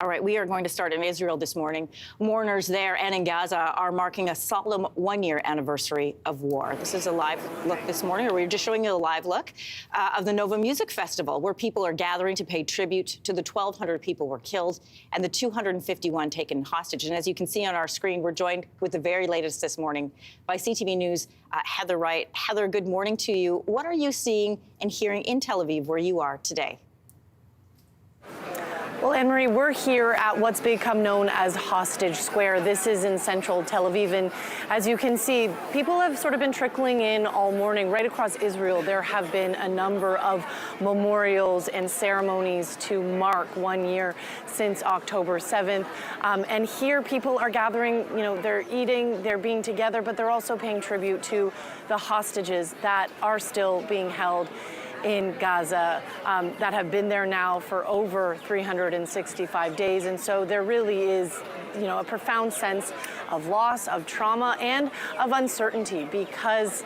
All right, we are going to start in Israel this morning. Mourners there and in Gaza are marking a solemn one-year anniversary of war. This is a live look this morning, or we're just showing you a live look of the Nova Music Festival, where people are gathering to pay tribute to the 1,200 people were killed and the 251 taken hostage. And as you can see on our screen, we're joined with the very latest this morning by CTV News' Heather Wright. Heather, good morning to you. What are you seeing and hearing in Tel Aviv, where you are today? Well, Anne-Marie, we're here at what's become known as Hostage Square. This is in central Tel Aviv, and as you can see, people have sort of been trickling in all morning. Right across Israel, there have been a number of memorials and ceremonies to mark 1 year since October 7th. And here, people are gathering, they're eating, they're being together, but they're also paying tribute to the hostages that are still being held in Gaza that have been there now for over 365 days. And so there really is, a profound sense of loss, of trauma, and of uncertainty, because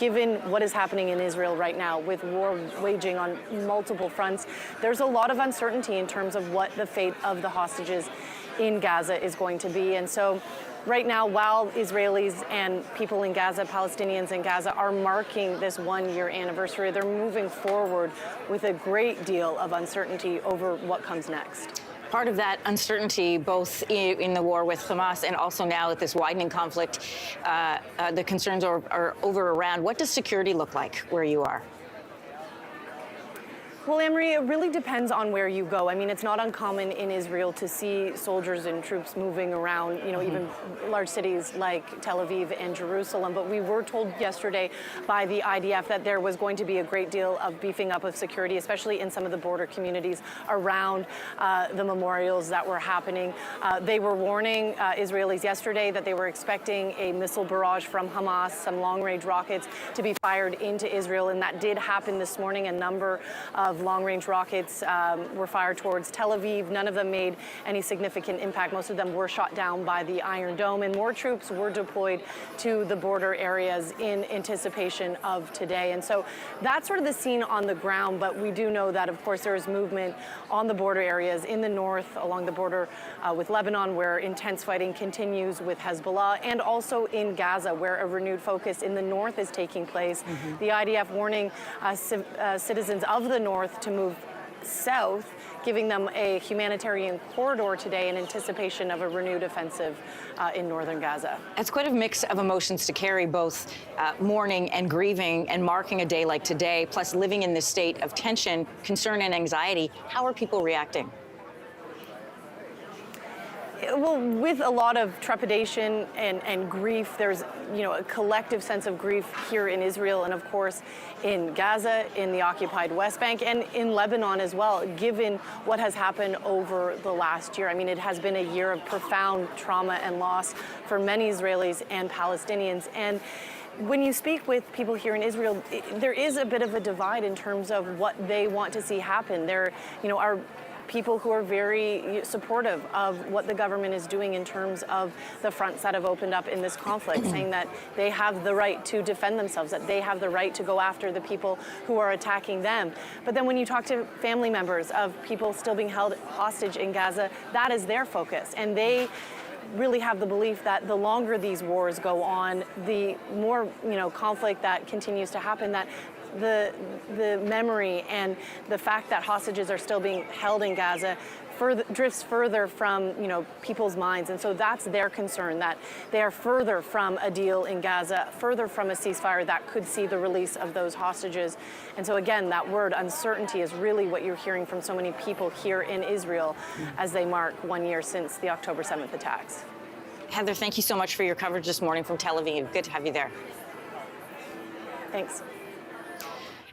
given what is happening in Israel right now, with war waging on multiple fronts, there's a lot of uncertainty in terms of what the fate of the hostages in Gaza is going to be. And so right now, while Israelis and people in Gaza, Palestinians in Gaza, are marking this 1 year anniversary, they're moving forward with a great deal of uncertainty over what comes next. Part of that uncertainty, both in the war with Hamas and also now with this widening conflict, the concerns are over around. What does security look like where you are? Well, Anne-Marie, it really depends on where you go. I mean, it's not uncommon in Israel to see soldiers and troops moving around, even large cities like Tel Aviv and Jerusalem. But we were told yesterday by the IDF that there was going to be a great deal of beefing up of security, especially in some of the border communities around the memorials that were happening. They were warning Israelis yesterday that they were expecting a missile barrage from Hamas, some long-range rockets to be fired into Israel, and that did happen this morning. A number of long-range rockets were fired towards Tel Aviv. None of them made any significant impact. Most of them were shot down by the Iron Dome, and more troops were deployed to the border areas in anticipation of today. And so that's sort of the scene on the ground, but we do know that, of course, there is movement on the border areas in the north, along the border with Lebanon, where intense fighting continues with Hezbollah, and also in Gaza, where a renewed focus in the north is taking place. The IDF warning citizens of the north to move south, giving them a humanitarian corridor today in anticipation of a renewed offensive in northern Gaza. It's quite a mix of emotions to carry, both mourning and grieving and marking a day like today, plus living in this state of tension, concern, and anxiety. How are people reacting? Well, with a lot of trepidation and grief, there's, a collective sense of grief here in Israel and, of course, in Gaza, in the occupied West Bank, and in Lebanon as well, given what has happened over the last year. I mean, it has been a year of profound trauma and loss for many Israelis and Palestinians. And when you speak with people here in Israel, there is a bit of a divide in terms of what they want to see happen. There, are people who are very supportive of what the government is doing in terms of the fronts that have opened up in this conflict, saying that they have the right to defend themselves, that they have the right to go after the people who are attacking them. But then when you talk to family members of people still being held hostage in Gaza, that is their focus. And they really have the belief that the longer these wars go on, the more, conflict that continues to happen, that the memory and the fact that hostages are still being held in Gaza drifts further from, people's minds. And so that's their concern, that they are further from a deal in Gaza, further from a ceasefire that could see the release of those hostages. And so again, that word uncertainty is really what you're hearing from so many people here in Israel as they mark 1 year since the October 7th attacks. Heather, thank you so much for your coverage this morning from Tel Aviv. Good to have you there. Thanks.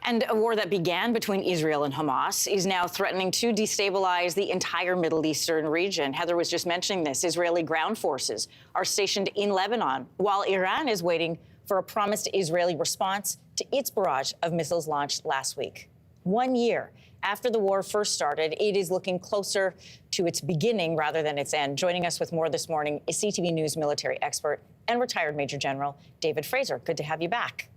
And a war that began between Israel and Hamas is now threatening to destabilize the entire Middle Eastern region. Heather was just mentioning this. Israeli ground forces are stationed in Lebanon, while Iran is waiting for a promised Israeli response to its barrage of missiles launched last week. 1 year after the war first started, it is looking closer to its beginning rather than its end. Joining us with more this morning is CTV News military expert and retired Major General David Fraser. Good to have you back.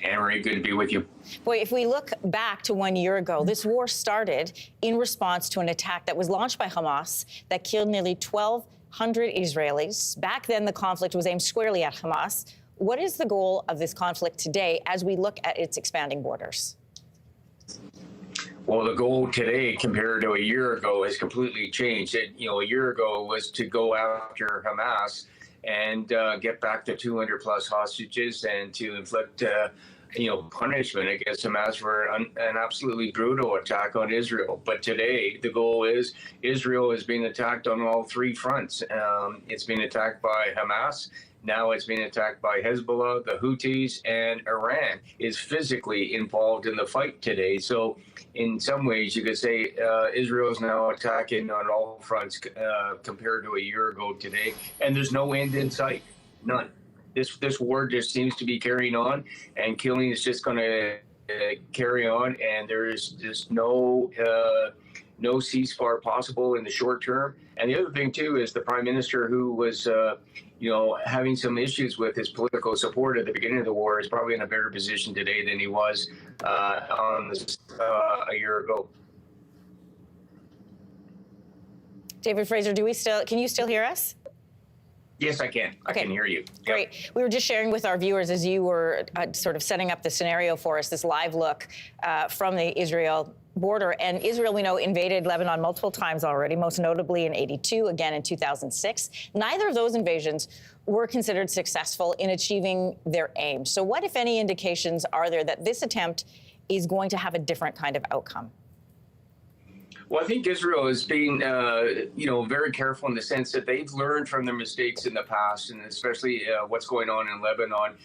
Anne-Marie, good to be with you. Boy, if we look back to 1 year ago, this war started in response to an attack that was launched by Hamas that killed nearly 1,200 Israelis. Back then, the conflict was aimed squarely at Hamas. What is the goal of this conflict today as we look at its expanding borders? Well, the goal today compared to a year ago has completely changed. A year ago was to go after Hamas and get back the 200 plus hostages and to inflict punishment against Hamas for an absolutely brutal attack on Israel. But today, the goal is Israel is being attacked on all three fronts. It's being attacked by Hamas. Now it's being attacked by Hezbollah, the Houthis, and Iran is physically involved in the fight today. So in some ways, you could say Israel is now attacking on all fronts compared to a year ago today. And there's no end in sight, none. This war just seems to be carrying on, and killing is just going to carry on, and there is just no ceasefire possible in the short term. And the other thing too is the prime minister, who was having some issues with his political support at the beginning of the war, is probably in a better position today than he was a year ago. David Fraser, can you still hear us? Yes, I can. Okay. I can hear you. Great. Yep. We were just sharing with our viewers as you were sort of setting up the scenario for us, this live look from the Israel border. And Israel, we know, invaded Lebanon multiple times already, most notably in '82, again in 2006. Neither of those invasions were considered successful in achieving their aim. So what, if any, indications are there that this attempt is going to have a different kind of outcome? Well, I think Israel is being, very careful in the sense that they've learned from their mistakes in the past, and especially what's going on in Lebanon.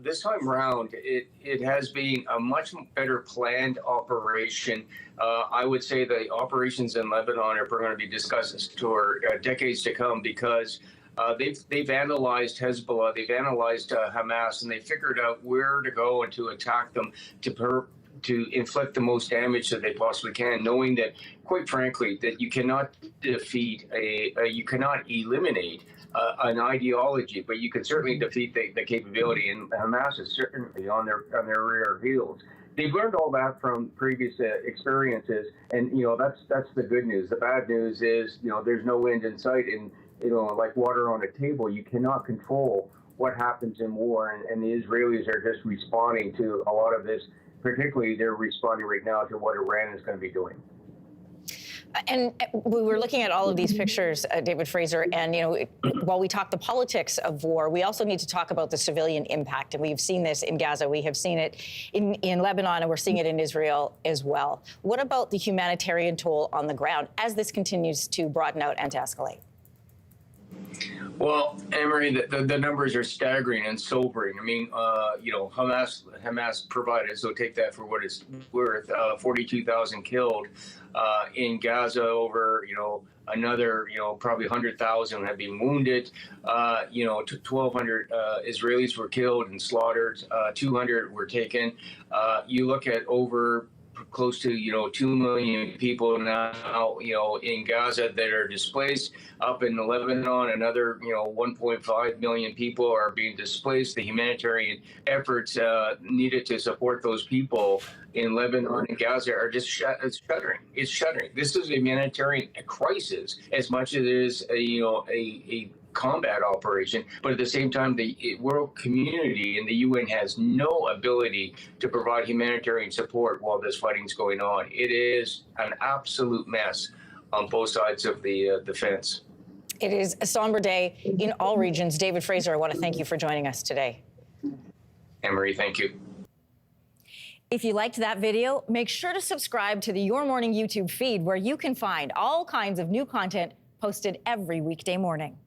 This time around, it has been a much better planned operation. I would say the operations in Lebanon are going to be discussed for decades to come, because they've analyzed Hezbollah, they've analyzed Hamas, and they figured out where to go and to attack them to inflict the most damage that they possibly can, knowing that, quite frankly, that you cannot defeat you cannot eliminate an ideology, but you can certainly defeat the capability. And Hamas is certainly on their rear heels. They've learned all that from previous experiences, and that's the good news. The bad news is there's no end in sight, and like water on a table, you cannot control what happens in war, and the Israelis are just responding to a lot of this. Particularly, they're responding right now to what Iran is going to be doing. And we were looking at all of these pictures, David Fraser, and while we talk the politics of war, we also need to talk about the civilian impact. And we've seen this in Gaza, we have seen it in Lebanon, and we're seeing it in Israel as well. What about the humanitarian toll on the ground as this continues to broaden out and to escalate? Well, Anne-Marie, the numbers are staggering and sobering. I mean, Hamas provided, so take that for what it's worth, 42,000 killed in Gaza, over, another, probably 100,000 have been wounded. 1,200 Israelis were killed and slaughtered. 200 were taken. You look at over close to 2 million people now in Gaza that are displaced. Up in Lebanon, another 1.5 million people are being displaced. The humanitarian efforts needed to support those people in Lebanon and Gaza are just shuddering. It's shuddering. This is a humanitarian crisis as much as it is a combat operation, but at the same time, the world community and the UN has no ability to provide humanitarian support while this fighting is going on. It is an absolute mess on both sides of the fence. It is a somber day in all regions. David Fraser, I want to thank you for joining us today. Anne-Marie, thank you. If you liked that video, make sure to subscribe to the Your Morning YouTube feed, where you can find all kinds of new content posted every weekday morning.